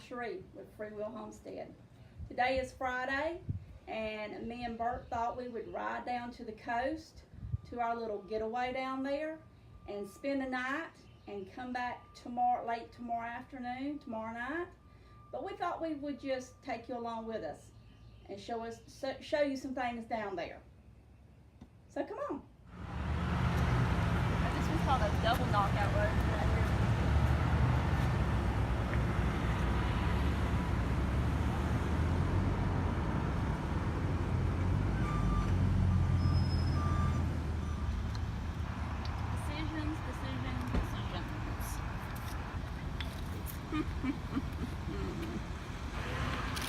Cherie with Free Will Homestead. Today is Friday, and me and Bert thought we would ride down to the coast to our little getaway down there and spend the night and come back late tomorrow afternoon, tomorrow night. But we thought we would just take you along with us and show you some things down there. So come on. This one's called a double knockout road right here.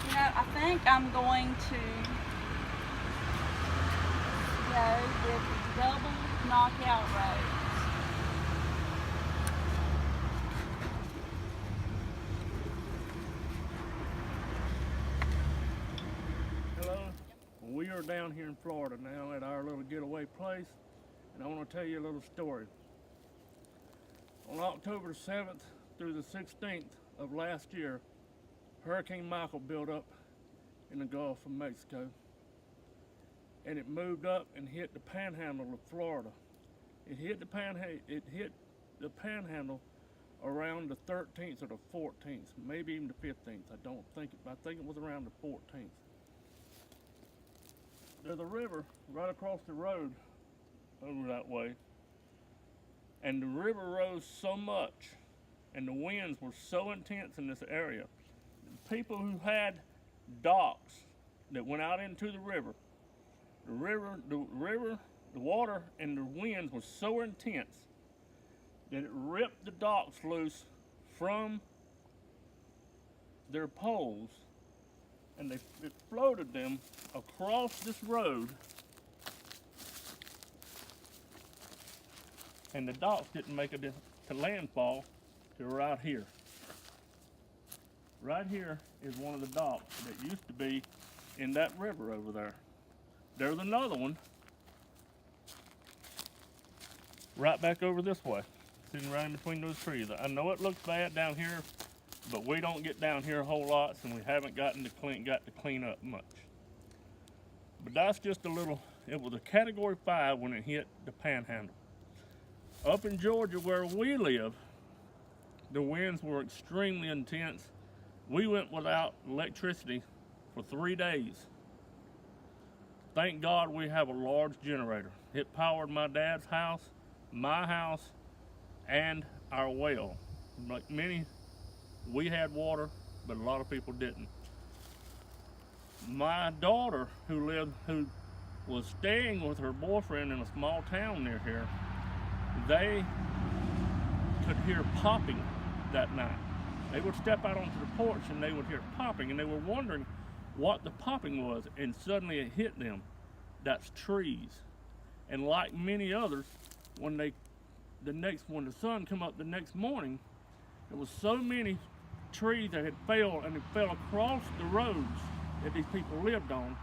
You know, I think I'm going to go with the double knockout roads. Hello, we are down here in Florida now at our little getaway place, and I want to tell you a little story. On October 7th through the 16th of last year, Hurricane Michael built up in the Gulf of Mexico, and it moved up and hit the panhandle of Florida. It hit the panhandle around the 13th or the 14th, maybe even the 15th. I think it was around the 14th. There's a river right across the road over that way, and the river rose so much and the winds were so intense in this area. People who had docks that went out into the water and the winds was so intense that it ripped the docks loose from their poles, and it floated them across this road, and the docks didn't make it to landfall till right here. Right here is one of the docks that used to be in that river over there. There's another one right back over this way, sitting right in between those trees. I know it looks bad down here, but we don't get down here a whole lot, and we haven't got to clean up much. But that's just a little, it was a Category 5 when it hit the panhandle. Up in Georgia where we live, the winds were extremely intense. We went without electricity for 3 days. Thank God we have a large generator. It powered my dad's house, my house, and our well. Like many, we had water, but a lot of people didn't. My daughter, who was staying with her boyfriend in a small town near here, they could hear popping that night. They would step out onto the porch and they would hear popping, and they were wondering what the popping was, and suddenly it hit them. That's trees. And like many others, when the sun come up the next morning, there was so many trees that had fell, and it fell across the roads that these people lived on,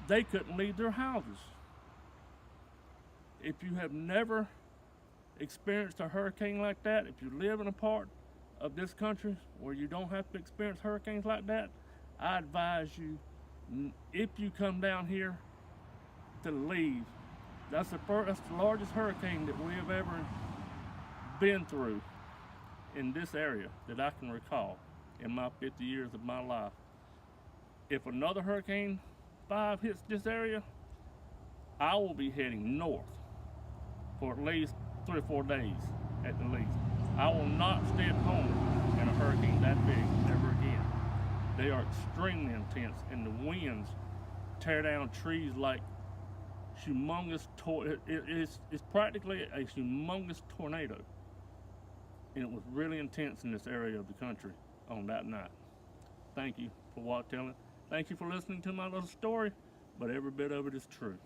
they couldn't leave their houses. If you have never experienced a hurricane like that, if you live in a part of this country where you don't have to experience hurricanes like that, I advise you, if you come down here, to leave. That's the largest hurricane that we have ever been through in this area that I can recall in my 50 years of my life. If another Hurricane 5 hits this area, I will be heading north for at least 3 or 4 days at the least. I will not stay at home in a hurricane that big ever again. They are extremely intense, and the winds tear down trees like humongous, it's practically a humongous tornado. And it was really intense in this area of the country on that night. Thank you for telling. Thank you for listening to my little story, but every bit of it is true.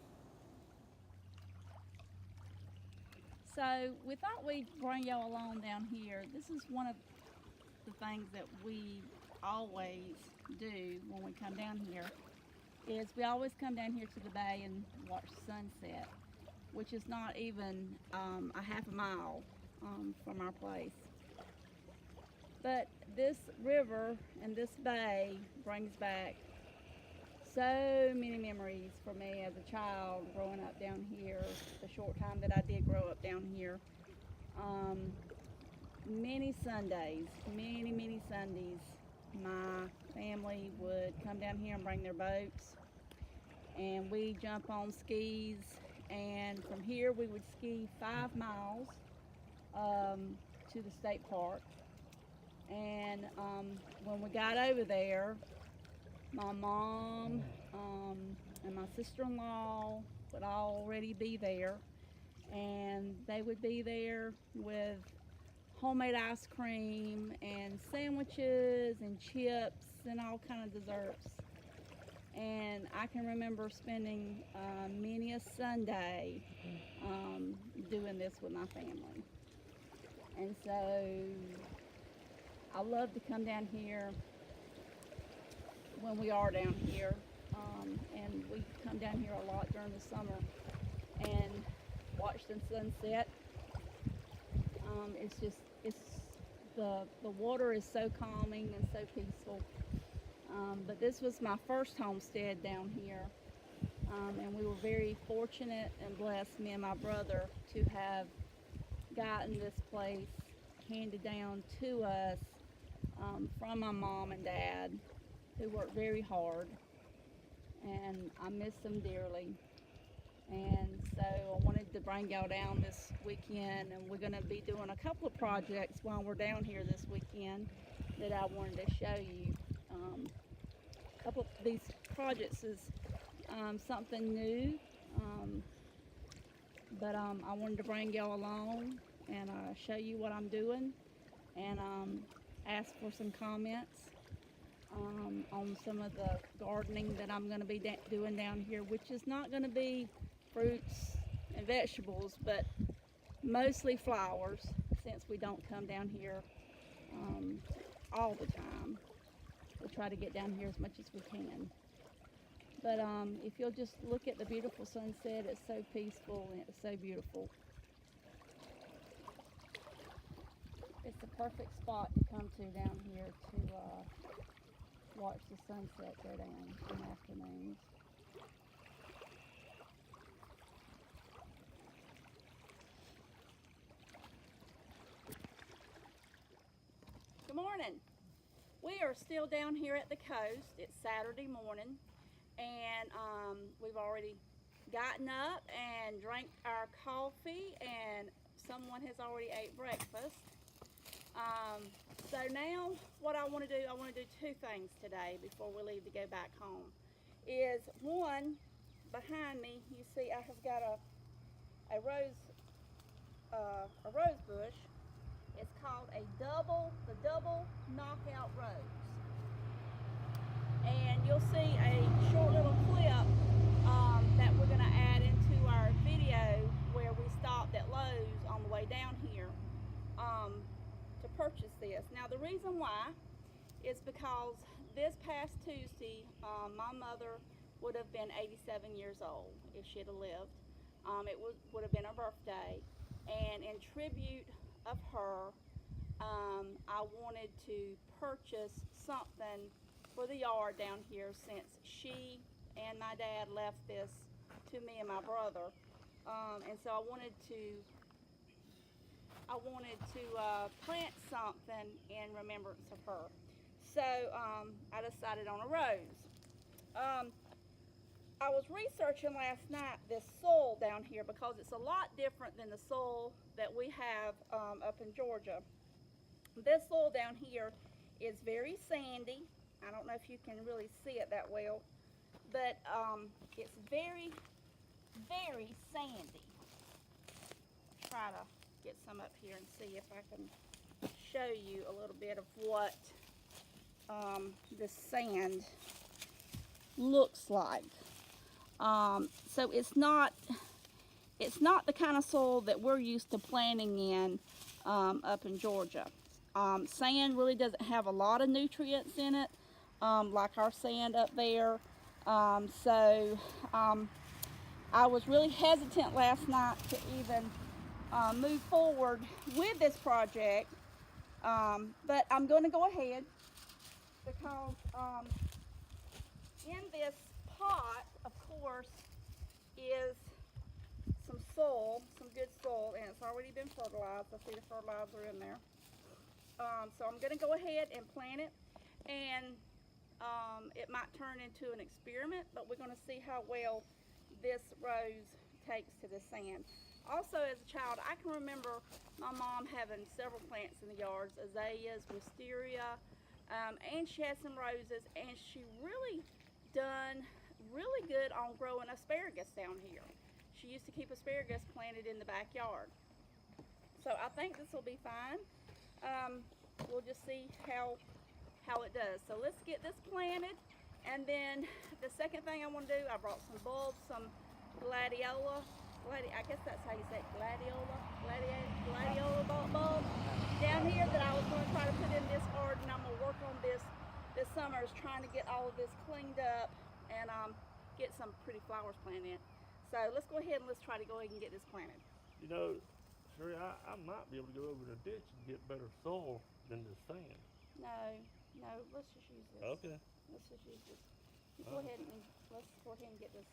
So we thought we'd bring y'all along down here. This is one of the things that we always do when we come down here, is we always come down here to the bay and watch sunset, which is not even a half a mile from our place. But this river and this bay brings back so many memories for me as a child growing up down here, the short time that I did grow up down here. Um, many Sundays, many Sundays, my family would come down here and bring their boats, and we jump on skis, and from here we would ski 5 miles to the state park. And when we got over there, my mom and my sister-in-law would already be there, and they would be there with homemade ice cream and sandwiches and chips and all kind of desserts. And I can remember spending many a Sunday doing this with my family. And so I love to come down here when we are down here, and we come down here a lot during the summer and watch the sunset. It's the water is so calming and so peaceful. But this was my first homestead down here, and we were very fortunate and blessed, me and my brother, to have gotten this place handed down to us from my mom and dad, who worked very hard, and I miss them dearly. And so I wanted to bring y'all down this weekend, and we're going to be doing a couple of projects while we're down here this weekend that I wanted to show you. A couple of these projects is something new, but I wanted to bring y'all along and show you what I'm doing, and ask for some comments on some of the gardening that I'm going to be doing down here, which is not going to be fruits and vegetables, but mostly flowers, since we don't come down here all the time. We'll try to get down here as much as we can. But if you'll just look at the beautiful sunset, it's so peaceful and it's so beautiful. It's the perfect spot to come to down here to watch the sunset go down in the afternoons. Good morning. We are still down here at the coast. It's Saturday morning, and we've already gotten up and drank our coffee, and someone has already ate breakfast. So now what I want to do two things today before we leave to go back home. Is one, behind me, you see I have got a rose bush. It's called the double knockout rose. And you'll see a short little clip that we're going to add into our video where we stopped at Lowe's on the way down here to purchase this. Now the reason why is because this past Tuesday my mother would have been 87 years old if she'd have lived. It would have been her birthday, and in tribute of her, I wanted to purchase something for the yard down here, since she and my dad left this to me and my brother, and so I wanted to plant something in remembrance of her. So I decided on a rose. I was researching last night this soil down here, because it's a lot different than the soil that we have up in Georgia. This soil down here is very sandy. I don't know if you can really see it that well, but it's very sandy. Try to get some up here and see if I can show you a little bit of what the sand looks like. So it's not the kind of soil that we're used to planting in up in Georgia. Sand really doesn't have a lot of nutrients in it, like our sand up there. So I was really hesitant last night to even move forward with this project, But I'm going to go ahead because in this pot, of course, is some soil, some good soil, and it's already been fertilized. I see the fertilizer in there. So I'm going to go ahead and plant it, and it might turn into an experiment, but we're going to see how well this rose takes to the sand. Also, as a child, I can remember my mom having several plants in the yards, azaleas, wisteria, and she had some roses, and she really done really good on growing asparagus down here. She used to keep asparagus planted in the backyard. So I think this will be fine. We'll just see how it does. So let's get this planted, and then the second thing I want to do, I brought some bulbs, some gladiola. I guess that's how you say it, gladiola bulbs down here that I was going to try to put in this garden. I'm going to work on this summer, is trying to get all of this cleaned up and get some pretty flowers planted in. So let's go ahead and let's try to go ahead and get this planted. You know, Sherry, I might be able to go over the ditch and get better soil than the sand. No, let's just use this. Okay. Let's just use this. Let's go ahead and get this.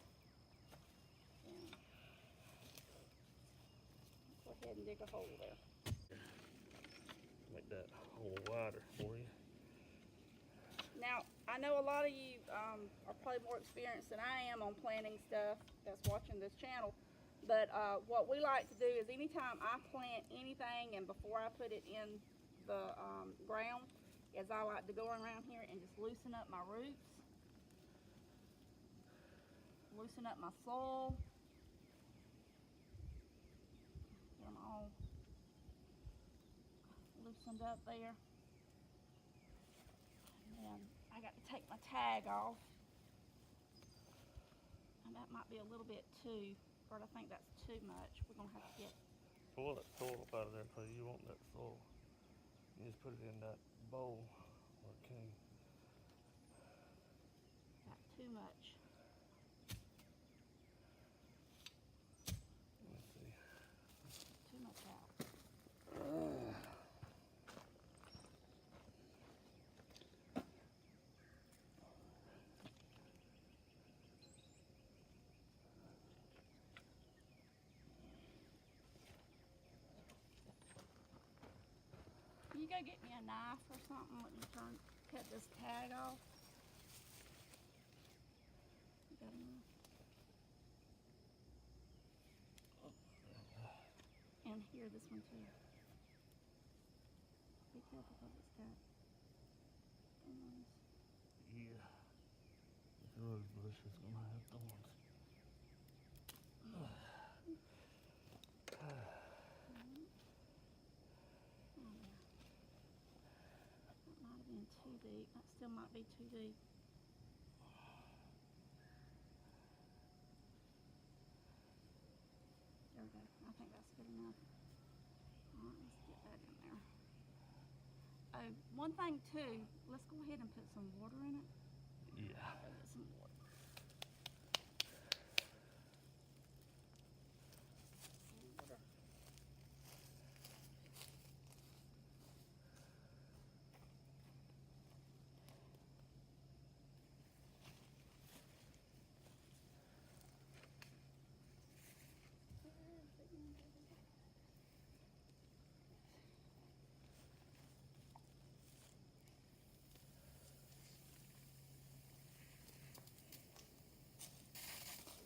Go ahead and dig a hole there. Make that hole wider for you. Now, I know a lot of you are probably more experienced than I am on planting stuff that's watching this channel, but what we like to do is anytime I plant anything and before I put it in the ground, is I like to go around here and just loosen up my roots, loosen up my soil, get them all loosened up there. And I got to take my tag off, and that might be a little bit too, but I think that's too much. We're gonna have to get Pull that soil up out of there because you want that soil. You just put it in that bowl. Okay. not too much. Let me see. Too much out. Can you go get me a knife or something? Let me cut this tag off. You got a knife? And here, this one too. Be careful because it's got thorns. Yeah. This rose bush is gonna have thorns. That might have been too deep. That still might be too deep. There we go. I think that's good enough. All right, let's get that in there. Oh, one thing too, let's go ahead and put some water in it. Yeah. Go get some water. Water.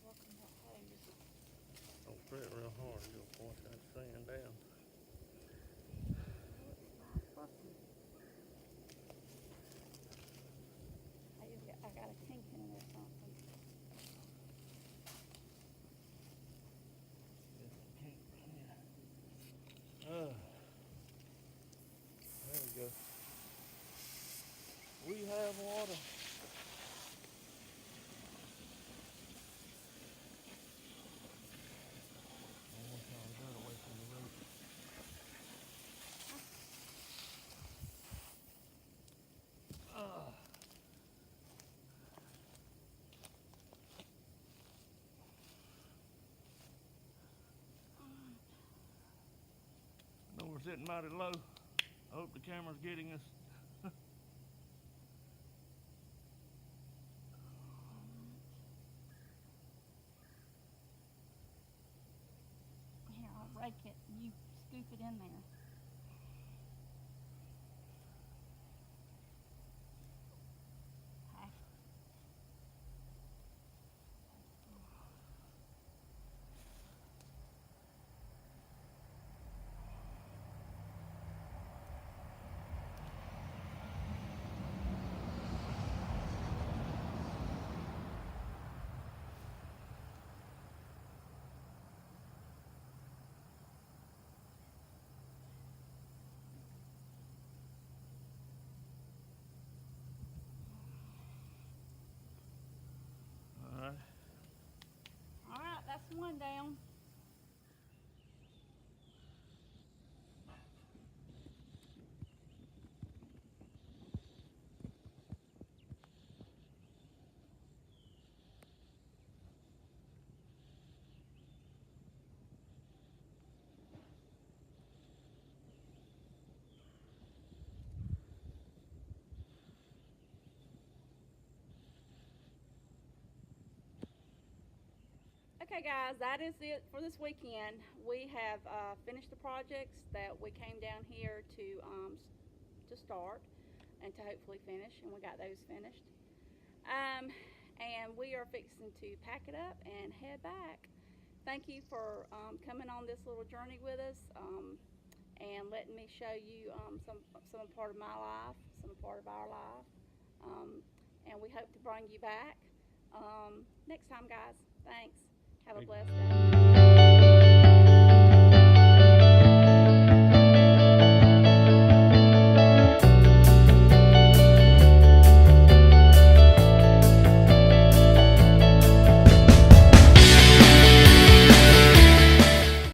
Working that hose. Don't press it real hard. You'll wash that sand down. I got a kink in it or something. There we go. We have water. Almost all got away from the road. I know we're sitting mighty low. I hope the camera's getting us. Here, I'll rake it. You scoop it in there. Okay. Alright. Alright, that's one down. Okay guys, that is it for this weekend. We have finished the projects that we came down here to start and to hopefully finish, and we got those finished. And we are fixing to pack it up and head back. Thank you for coming on this little journey with us and letting me show you some part of my life, some part of our life. And we hope to bring you back next time, guys. Thanks. Have a blessed day.